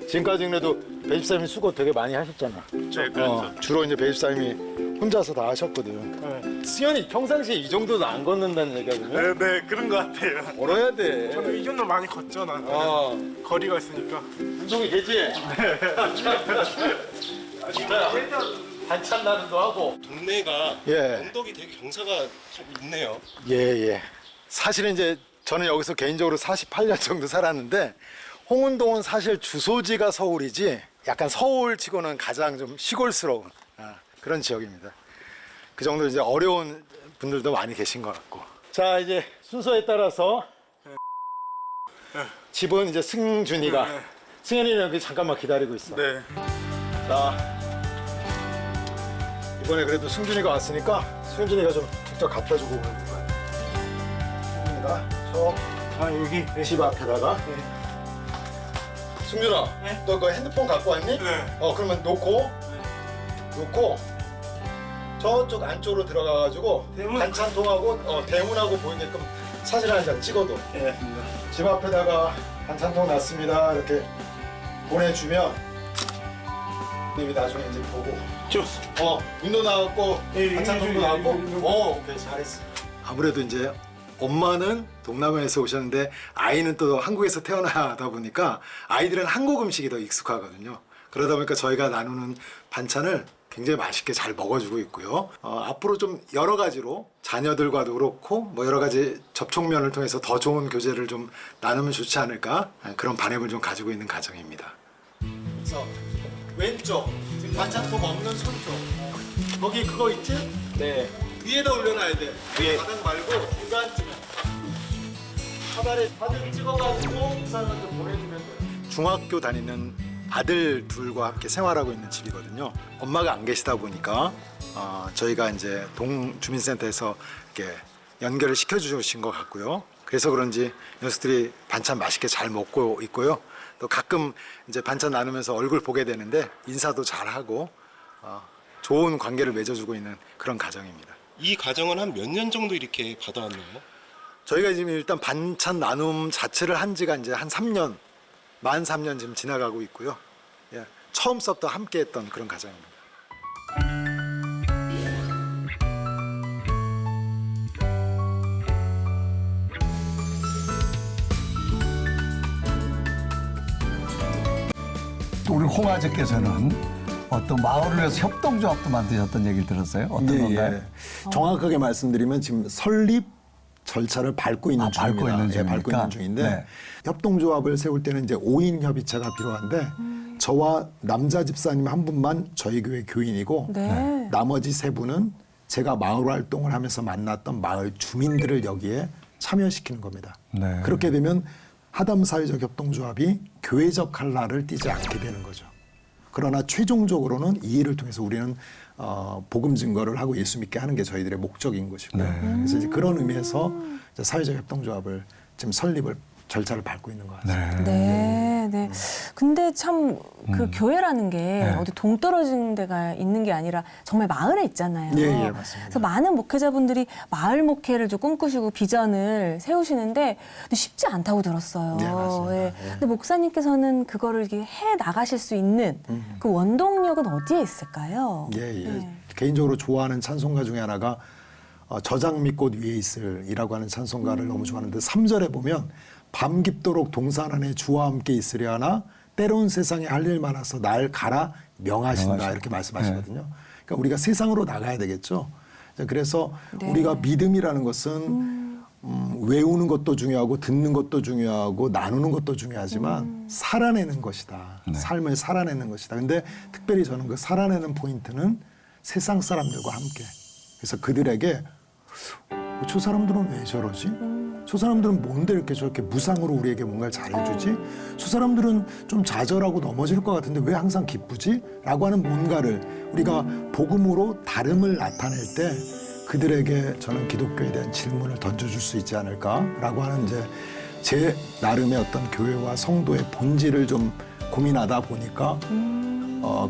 지금까지 그래도 배집사님이 수고 되게 많이 하셨잖아. 네, 그렇죠. 주로 이제 배집사님이 혼자서 다 하셨거든. 수현이 평상시에 이 정도도 안 걷는다는 얘기거든요. 네, 그런 것 같아요. 걸어야 돼. 저도 이 정도 많이 걷죠, 나는. 거리가 있으니까. 운동이 되지? 네. 진짜 반찬 나눔도 하고. 동네가 예. 언덕이 되게 경사가 좀 있네요. 예. 사실은 이제 저는 여기서 개인적으로 48년 정도 살았는데 홍은동은 사실 주소지가 서울이지 약간 서울치고는 가장 좀 시골스러운 그런 지역입니다. 그 정도 이제 어려운 분들도 많이 계신 것 같고. 자, 이제 순서에 따라서 집은 이제 승준이가 승현이는 여기 잠깐만 기다리고 있어. 네. 자, 이번에 그래도 승준이가 왔으니까 승준이가 좀 직접 갖다 주고 오는 거야. 승준이가 여기. 집 앞에다가. 승준아, 너 그 핸드폰 갖고 왔니? 네. 그러면 놓고 저쪽 안쪽으로 들어가가지고 대문? 반찬통하고 대문하고 보이게끔 사진 한 장 찍어도. 네. 집 앞에다가 반찬통 놨습니다. 이렇게 보내주면 님이 나중에 이제 보고. 문도 나왔고 반찬통도 나왔고. 오케이, 잘했어. 아무래도 이제 엄마는 동남아에서 오셨는데 아이는 또 한국에서 태어나다 보니까 아이들은 한국 음식이 더 익숙하거든요. 그러다 보니까 저희가 나누는 반찬을 굉장히 맛있게 잘 먹어주고 있고요. 앞으로 좀 여러 가지로 자녀들과도 그렇고 뭐 여러 가지 접촉면을 통해서 더 좋은 교제를 좀 나누면 좋지 않을까 그런 바람을 좀 가지고 있는 가정입니다. 그래서 왼쪽 지금 반찬통 없는 손쪽 거기 그거 있지? 네. 위에다 올려놔야 돼. 위에 바닥 말고 중간쯤에. 사다리 사진 찍어가지고 목사님한테 보내주면 돼. 중학교 다니는 아들 둘과 함께 생활하고 있는 집이거든요. 엄마가 안 계시다 보니까 저희가 이제 동주민센터에서 이렇게 연결을 시켜주신 것 같고요. 그래서 그런지 녀석들이 반찬 맛있게 잘 먹고 있고요. 또 가끔 이제 반찬 나누면서 얼굴 보게 되는데 인사도 잘하고 좋은 관계를 맺어주고 있는 그런 가정입니다. 이 가정은 한 몇 년 정도 이렇게 받아왔나요? 저희가 지금 일단 반찬 나눔 자체를 한 지가 이제 한 3년, 만 3년 지금 지나가고 있고요. 예, 처음부터 함께 했던 그런 가정입니다. 또 우리 홍아재께서는 어떤 마을을 위해서 협동조합도 만드셨던 얘기를 들었어요. 어떤 건가요? 정확하게 말씀드리면 지금 설립 절차를 밟고 있는 중입니다. 밟고 있는 중이니까. 밟고 있는 중인데 네. 협동조합을 세울 때는 이제 5인 협의체가 필요한데 저와 남자 집사님 한 분만 저희 교회 교인이고 네. 나머지 3분은 제가 마을 활동을 하면서 만났던 마을 주민들을 여기에 참여시키는 겁니다. 네. 그렇게 되면 하담 사회적 협동조합이 교회적 칼날을 띠지 않게 되는 거죠. 그러나 최종적으로는 이 일을 통해서 우리는 복음 증거를 하고 예수 믿게 하는 게 저희들의 목적인 것이고요. 네. 그래서 이제 그런 의미에서 이제 사회적 협동조합을 지금 설립을 절차를 밟고 있는 것 같습니다. 네. 근데 참 그 교회라는 게 어디 동떨어진 데가 있는 게 아니라 정말 마을에 있잖아요. 예, 맞습니다. 그래서 많은 목회자분들이 마을 목회를 좀 꿈꾸시고 비전을 세우시는데 근데 쉽지 않다고 들었어요. 네, 맞습니다. 예. 근데 목사님께서는 그거를 이렇게 해 나가실 수 있는 그 원동력은 어디에 있을까요? 예. 개인적으로 좋아하는 찬송가 중에 하나가 저장 밑꽃 위에 있을이라고 하는 찬송가를 너무 좋아하는데 3절에 보면 밤 깊도록 동산 안에 주와 함께 있으려 하나 때로운 세상에 할 일 많아서 날 가라 명하신다 이렇게 말씀하시거든요. 그러니까 우리가 세상으로 나가야 되겠죠. 그래서 우리가 믿음이라는 것은 외우는 것도 중요하고 듣는 것도 중요하고 나누는 것도 중요하지만 살아내는 것이다. 삶을 살아내는 것이다. 근데 특별히 저는 그 살아내는 포인트는 세상 사람들과 함께. 그래서 그들에게 저 사람들은 왜 저러지? 저 사람들은 뭔데 이렇게 저렇게 무상으로 우리에게 뭔가를 잘해주지? 저 사람들은 좀 좌절하고 넘어질 것 같은데 왜 항상 기쁘지? 라고 하는 뭔가를 우리가 복음으로 다름을 나타낼 때 그들에게 저는 기독교에 대한 질문을 던져줄 수 있지 않을까라고 하는 이제 제 나름의 어떤 교회와 성도의 본질을 좀 고민하다 보니까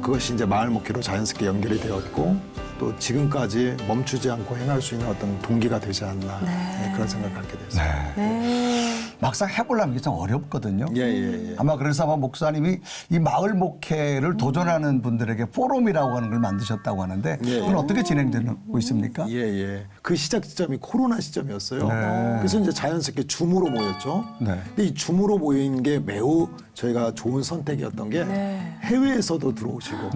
그것이 이제 마을 목회로 자연스럽게 연결이 되었고 또 지금까지 멈추지 않고 행할 수 있는 어떤 동기가 되지 않나 그런 생각을 갖게 됐습니다. 막상 해보려면 이게 참 어렵거든요. 예. 아마 그래서 아마 목사님이 이 마을 목회를 도전하는 분들에게 포럼이라고 하는 걸 만드셨다고 하는데 그건 어떻게 진행되고 있습니까? 예. 그 시작 지점이 코로나 시점이었어요. 네. 그래서 이제 자연스럽게 줌으로 모였죠. 네. 근데 이 줌으로 모인 게 매우 저희가 좋은 선택이었던 게 해외에서도 들어오시고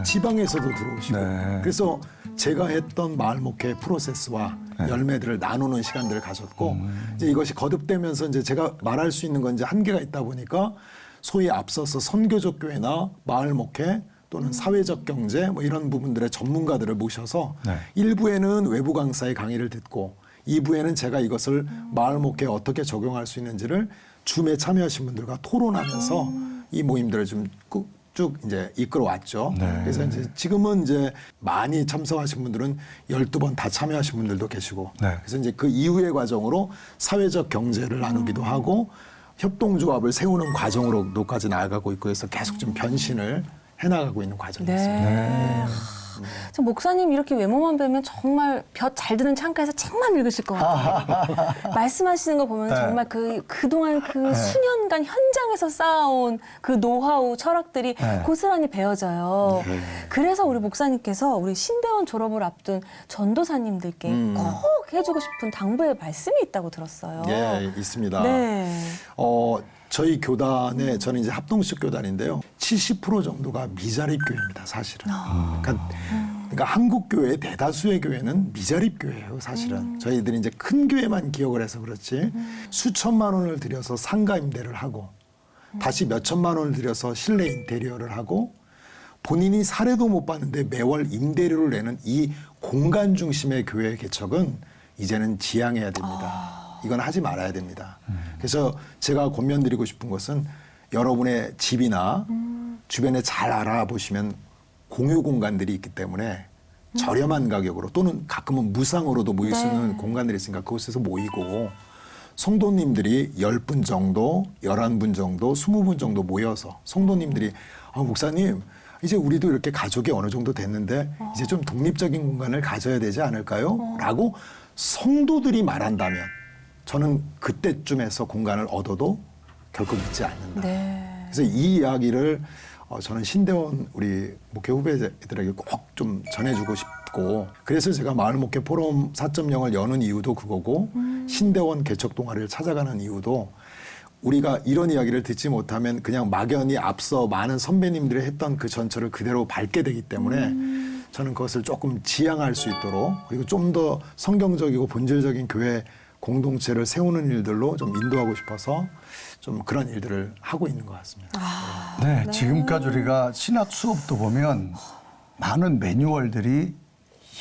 지방에서도 들어오시고 그래서 제가 했던 마을 목회 프로세스와 열매들을 나누는 시간들을 가졌고 이제 이것이 거듭되면서 이제 제가 말할 수 있는 건 이제 한계가 있다 보니까 소위 앞서서 선교적 교회나 마을 목회 또는 사회적 경제 뭐 이런 부분들의 전문가들을 모셔서 1부에는 외부 강사의 강의를 듣고 2부에는 제가 이것을 마을 목회에 어떻게 적용할 수 있는지를 줌에 참여하신 분들과 토론하면서 이 모임들을 좀 쭉 이제 이끌어 왔죠. 그래서 이제 지금은 이제 많이 참석하신 분들은 12번 다 참여하신 분들도 계시고 그래서 이제 그 이후의 과정으로 사회적 경제를 나누기도 하고 협동조합을 세우는 과정으로까지 나아가고 있고 해서 계속 좀 변신을 해나가고 있는 과정이 있습니다. 저 목사님 이렇게 외모만 뵈면 정말 볕 잘 드는 창가에서 책만 읽으실 것 같아요. 말씀하시는 거 보면 정말 그동안 그 수년간 현장에서 쌓아온 그 노하우, 철학들이 고스란히 배어져요. 그래서 우리 목사님께서 우리 신대원 졸업을 앞둔 전도사님들께 꼭 해주고 싶은 당부의 말씀이 있다고 들었어요. 예, 있습니다. 저희 교단에 저는 이제 합동식 교단인데요. 70% 정도가 미자립 교회입니다, 사실은. 그러니까 한국 교회의 대다수의 교회는 미자립 교회예요, 사실은. 저희들이 이제 큰 교회만 기억을 해서 그렇지 수천만 원을 들여서 상가 임대를 하고 다시 몇천만 원을 들여서 실내 인테리어를 하고 본인이 사례도 못 봤는데 매월 임대료를 내는 이 공간 중심의 교회 개척은 이제는 지양해야 됩니다. 이건 하지 말아야 됩니다. 그래서 제가 권면드리고 싶은 것은 여러분의 집이나 주변에 잘 알아보시면 공유 공간들이 있기 때문에 저렴한 가격으로 또는 가끔은 무상으로도 모일 수 있는 공간들이 있으니까 그곳에서 모이고 성도님들이 10분 정도, 11분 정도, 20분 정도 모여서 성도님들이 목사님 이제 우리도 이렇게 가족이 어느 정도 됐는데 이제 좀 독립적인 공간을 가져야 되지 않을까요? 라고 성도들이 말한다면 저는 그때쯤에서 공간을 얻어도 결코 잊지 않는다. 그래서 이 이야기를 저는 신대원 우리 목회 후배들에게 꼭 좀 전해주고 싶고 그래서 제가 마을 목회 포럼 4.0을 여는 이유도 그거고 신대원 개척 동아리를 찾아가는 이유도 우리가 이런 이야기를 듣지 못하면 그냥 막연히 앞서 많은 선배님들이 했던 그 전철을 그대로 밟게 되기 때문에 저는 그것을 조금 지향할 수 있도록 그리고 좀 더 성경적이고 본질적인 교회 공동체를 세우는 일들로 좀 인도하고 싶어서 좀 그런 일들을 하고 있는 것 같습니다. 지금까지 우리가 신학 수업도 보면 많은 매뉴얼들이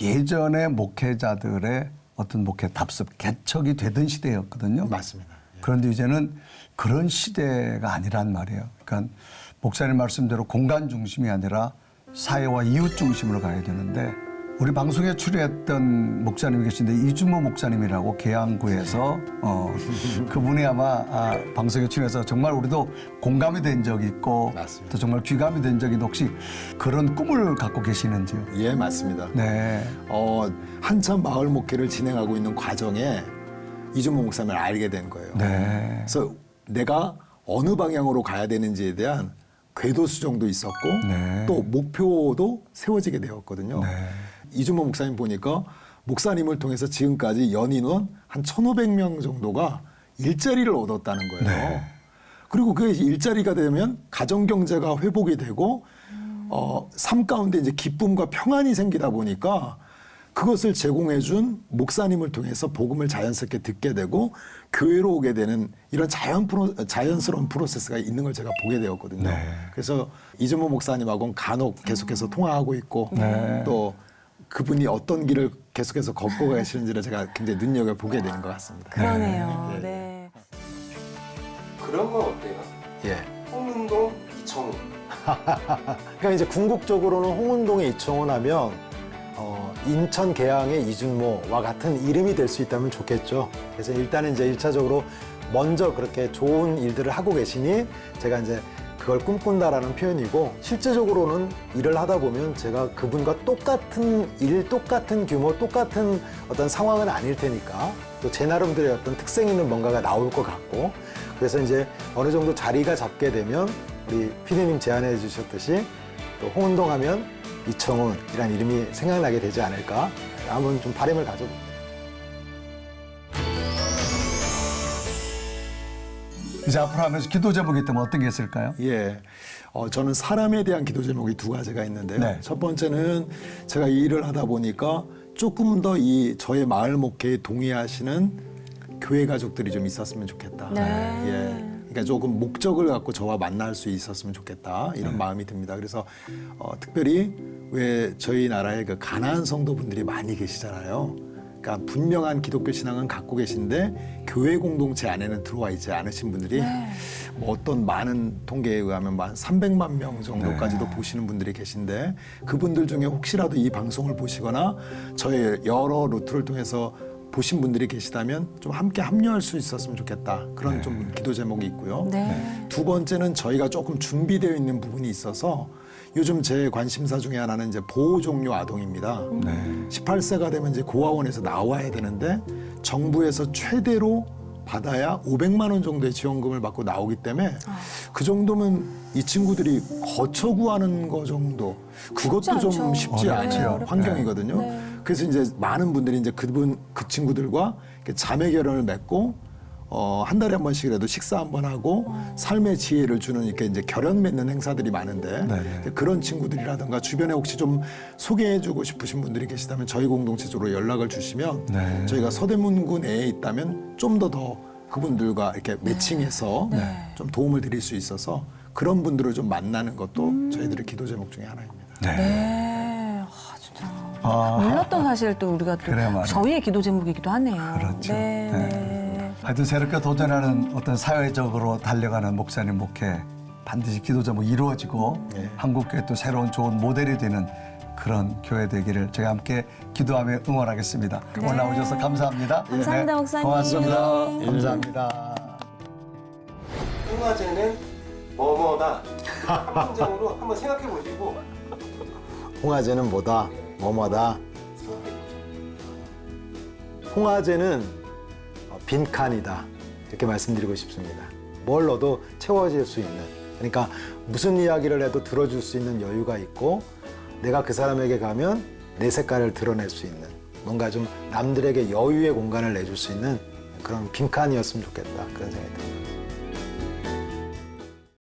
예전의 목회자들의 어떤 목회 답습, 개척이 되던 시대였거든요. 맞습니다. 그런데 이제는 그런 시대가 아니란 말이에요. 그러니까 목사님 말씀대로 공간 중심이 아니라 사회와 이웃 중심으로 가야 되는데 우리 방송에 출연했던 목사님이 계신데 이준모 목사님이라고 계양구에서 그분이 아마 방송에 출연해서 정말 우리도 공감이 된 적이 있고 맞습니다. 또 정말 귀감이 된 적이 있는데 혹시 그런 꿈을 갖고 계시는지요? 예, 맞습니다. 한참 마을 목회를 진행하고 있는 과정에 이준모 목사님을 알게 된 거예요. 그래서 내가 어느 방향으로 가야 되는지에 대한 궤도 수정도 있었고 또 목표도 세워지게 되었거든요. 이준모 목사님 보니까 목사님을 통해서 지금까지 연인원 한 1,500명 정도가 일자리를 얻었다는 거예요. 그리고 그게 일자리가 되면 가정 경제가 회복이 되고 삶 가운데 이제 기쁨과 평안이 생기다 보니까 그것을 제공해준 목사님을 통해서 복음을 자연스럽게 듣게 되고 교회로 오게 되는 이런 자연스러운 프로세스가 있는 걸 제가 보게 되었거든요. 네. 그래서 이준모 목사님하고는 간혹 계속해서 통화하고 있고 또 그분이 어떤 길을 계속해서 걷고 계시는지를 제가 굉장히 눈여겨보게 되는 것 같습니다. 그러네요. 네. 그런 건 어때요? 예. 홍은동 이청훈. 그러니까 이제 궁극적으로는 홍은동의 이청훈 하면 인천 계양의 이준모와 같은 이름이 될 수 있다면 좋겠죠. 그래서 일단은 이제 1차적으로 먼저 그렇게 좋은 일들을 하고 계시니 제가 이제 그걸 꿈꾼다라는 표현이고 실제적으로는 일을 하다 보면 제가 그분과 똑같은 일, 똑같은 규모, 똑같은 어떤 상황은 아닐 테니까 또 제 나름대로의 어떤 특색 있는 뭔가가 나올 것 같고 그래서 이제 어느 정도 자리가 잡게 되면 우리 피디님 제안해 주셨듯이 또 홍은동 하면 이청훈이라는 이름이 생각나게 되지 않을까 한번 좀 바람을 가져봅니다. 이제 앞으로 하면서 기도 제목이 있다면 어떤 게 있을까요? 예. 저는 사람에 대한 기도 제목이 두 가지가 있는데요. 네. 첫 번째는 제가 이 일을 하다 보니까 조금 더 이 저의 마을 목회에 동의하시는 교회 가족들이 좀 있었으면 좋겠다. 네. 예. 그러니까 조금 목적을 갖고 저와 만날 수 있었으면 좋겠다. 이런 마음이 듭니다. 그래서 특별히 왜 저희 나라에 그 가난한 성도분들이 많이 계시잖아요. 그러니까 분명한 기독교 신앙은 갖고 계신데 교회 공동체 안에는 들어와 있지 않으신 분들이 뭐 어떤 많은 통계에 의하면 한 300만 명 정도까지도 보시는 분들이 계신데 그분들 중에 혹시라도 이 방송을 보시거나 저의 여러 루트를 통해서 보신 분들이 계시다면 좀 함께 합류할 수 있었으면 좋겠다. 그런 좀 기도 제목이 있고요. 네. 두 번째는 저희가 조금 준비되어 있는 부분이 있어서 요즘 제 관심사 중에 하나는 이제 보호 종료 아동입니다. 18세가 되면 이제 고아원에서 나와야 되는데 정부에서 최대로 받아야 500만 원 정도의 지원금을 받고 나오기 때문에 그 정도면 이 친구들이 거처 구하는 거 정도 그것도 좀 쉽지 않은 환경이거든요. 그래서 이제 많은 분들이 이제 그 친구들과 자매 결연을 맺고 한 달에 한 번씩이라도 식사 한 번 하고 삶의 지혜를 주는 이렇게 이제 결연 맺는 행사들이 많은데 그런 친구들이라든가 주변에 혹시 좀 소개해주고 싶으신 분들이 계시다면 저희 공동체 쪽으로 연락을 주시면 저희가 서대문구 내에 있다면 좀 더 그분들과 이렇게 매칭해서 좀 도움을 드릴 수 있어서 그런 분들을 좀 만나는 것도 저희들의 기도 제목 중에 하나입니다. 네. 진짜. 몰랐던 사실 또 우리가 또 그래, 맞아요. 저희의 기도 제목이기도 하네요. 그렇죠. 네. 네. 하여튼 새롭게 도전하는 어떤 사회적으로 달려가는 목사님 목회 반드시 기도 제목 이루어지고 한국교회 또 새로운 좋은 모델이 되는 그런 교회 되기를 저희 함께 기도하며 응원하겠습니다. 오늘 나오셔서 감사합니다. 감사합니다, 목사님. 고맙습니다. 감사합니다. 홍화제는 뭐뭐다. 한 문장으로 한번 생각해 보시고 홍화제는 뭐다, 뭐뭐다. 홍화제는 빈칸이다. 이렇게 말씀드리고 싶습니다. 뭘 넣어도 채워질 수 있는. 그러니까 무슨 이야기를 해도 들어줄 수 있는 여유가 있고 내가 그 사람에게 가면 내 색깔을 드러낼 수 있는 뭔가 좀 남들에게 여유의 공간을 내줄 수 있는 그런 빈칸이었으면 좋겠다. 그런 생각이 듭니다.